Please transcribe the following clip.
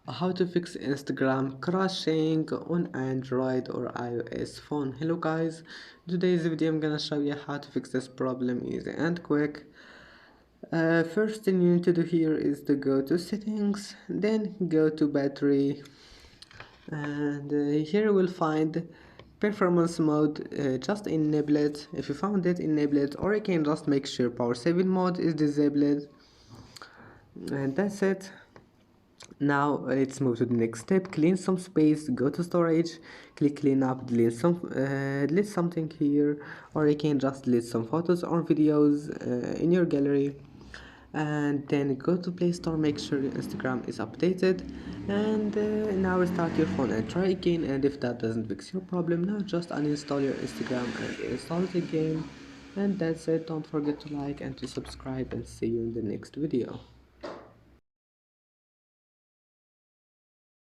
How to fix Instagram crashing on Android or iOS phone. Hello guys, today's video I'm gonna show you how to fix this problem easy and quick. First thing you need to do here is to go to settings, then go to battery, and here you will find performance mode. Just enable it. If you found it, enable it, or you can just make sure power saving mode is disabled, and that's it. Now let's move to the next step. Clean some space, go to storage, click clean up, delete something here, or you can just delete some photos or videos in your gallery, and then go to Play Store, make sure your Instagram is updated, and now restart your phone and try again. And if that doesn't fix your problem, now just uninstall your Instagram and install it again. And that's it. Don't forget to like and to subscribe, and see you in the next video.